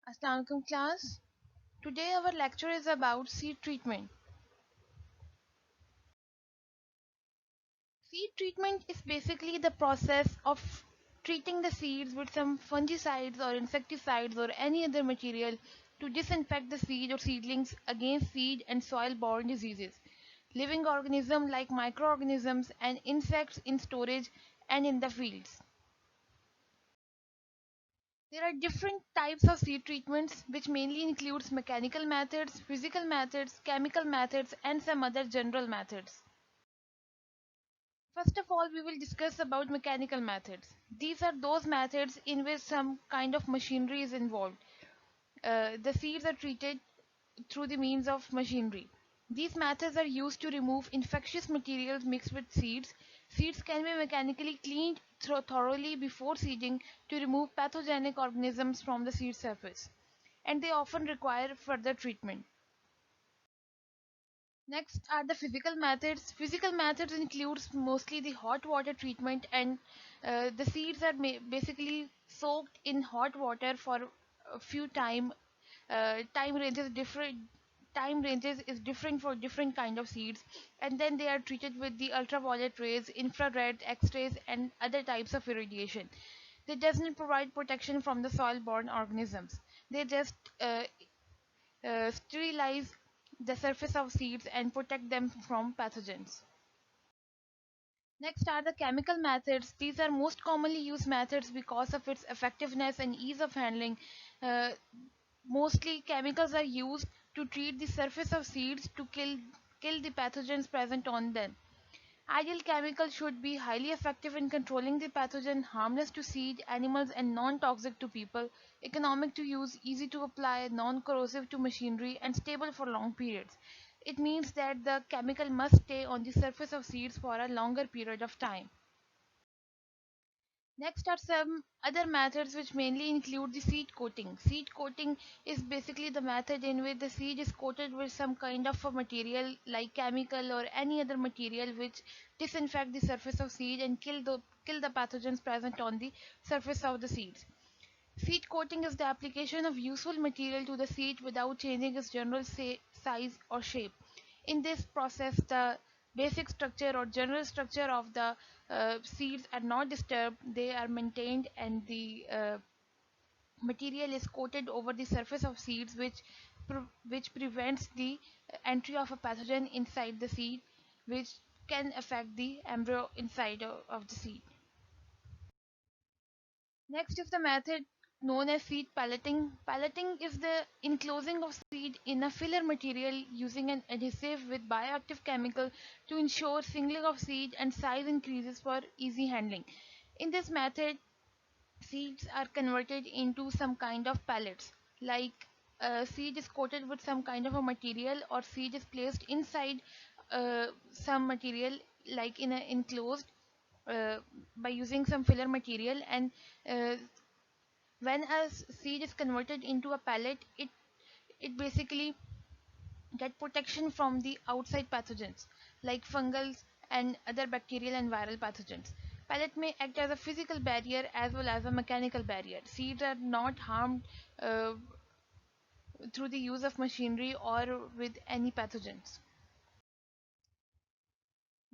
Assalamualaikum class. Today our lecture is about seed treatment. Seed treatment is basically the process of treating the seeds with some fungicides or insecticides or any other material to disinfect the seed or seedlings against seed and soil borne diseases, living organisms like microorganisms and insects in storage and in the fields. There are different types of seed treatments which mainly includes mechanical methods, physical methods, chemical methods and some other general methods. First of all, we will discuss about mechanical methods. These are those methods in which some kind of machinery is involved. The seeds are treated through the means of machinery. These methods are used to remove infectious materials mixed with seeds. Seeds can be mechanically cleaned thoroughly before seeding to remove pathogenic organisms from the seed surface, and they often require further treatment. Next are the physical methods. Physical methods includes mostly the hot water treatment, and the seeds are basically soaked in hot water for a few time. Time ranges different. Time ranges is different for different kind of seeds, and then they are treated with the ultraviolet rays, infrared, X-rays, and other types of irradiation. They doesn't provide protection from the soil-borne organisms. They just sterilize the surface of seeds and protect them from pathogens. Next are the chemical methods. These are most commonly used methods because of its effectiveness and ease of handling. Uh, Mostly chemicals are used to treat the surface of seeds to kill the pathogens present on them. Ideal chemicals should be highly effective in controlling the pathogen, harmless to seed, animals, and non-toxic to people, economic to use, easy to apply, non-corrosive to machinery, and stable for long periods. It means that the chemical must stay on the surface of seeds for a longer period of time. Next are some other methods which mainly include the seed coating. Seed coating is basically the method in which the seed is coated with some kind of a material like chemical or any other material which disinfect the surface of seed and kill the pathogens present on the surface of the seeds. Seed coating is the application of useful material to the seed without changing its general size or shape. In this process, the basic structure or general structure of the seeds are not disturbed, they are maintained, and the material is coated over the surface of seeds, which prevents the entry of a pathogen inside the seed, which can affect the embryo inside of the seed. Next is the method known as seed pelleting. Pelleting is the enclosing of seed in a filler material using an adhesive with bioactive chemical to ensure singling of seed and size increases for easy handling. In this method, seeds are converted into some kind of pellets. Like seed is coated with some kind of a material, or seed is placed inside some material like in an enclosed uh, by using some filler material, and uh, when a seed is converted into a pellet, it basically get protection from the outside pathogens like fungals and other bacterial and viral pathogens. Pellet may act as a physical barrier as well as a mechanical barrier. Seeds are not harmed uh, through the use of machinery or with any pathogens.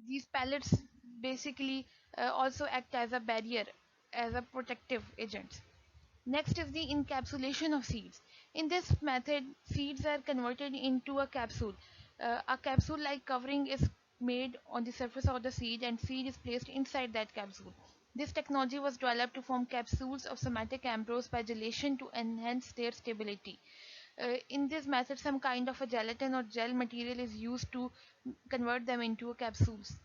These pellets basically also act as a barrier, as a protective agent. Next is the encapsulation of seeds. In this method, seeds are converted into a capsule. A capsule-like covering is made on the surface of the seed, and seed is placed inside that capsule. This technology was developed to form capsules of somatic embryos by gelation to enhance their stability. In this method, some kind of a gelatin or gel material is used to convert them into capsules.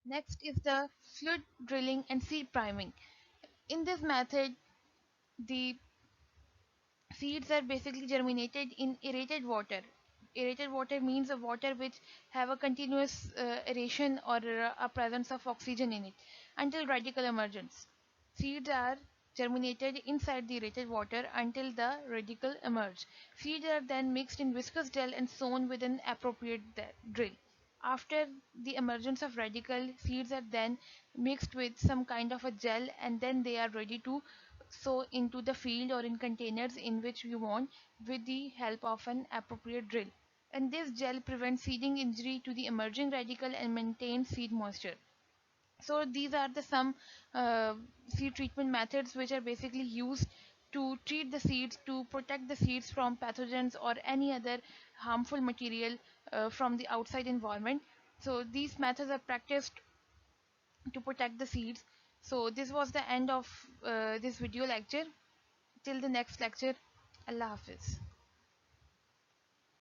Next is the fluid drilling and seed priming. In this method, the seeds are basically germinated in aerated water. Aerated water means a water which have a continuous aeration or a presence of oxygen in it until radical emergence. Seeds are germinated inside the aerated water until the radicle emerge. Seeds are then mixed in viscous gel and sown with an appropriate drill. After the emergence of radicle, seeds are then mixed with some kind of a gel, and then they are ready to sow into the field or in containers in which you want with the help of an appropriate drill. And this gel prevents seeding injury to the emerging radicle and maintains seed moisture. So these are the some uh, seed treatment methods which are basically used to treat the seeds, to protect the seeds from pathogens or any other harmful material from the outside environment. So these methods are practiced to protect the seeds. So this was the end of this video lecture. Till the next lecture, Allah Hafiz.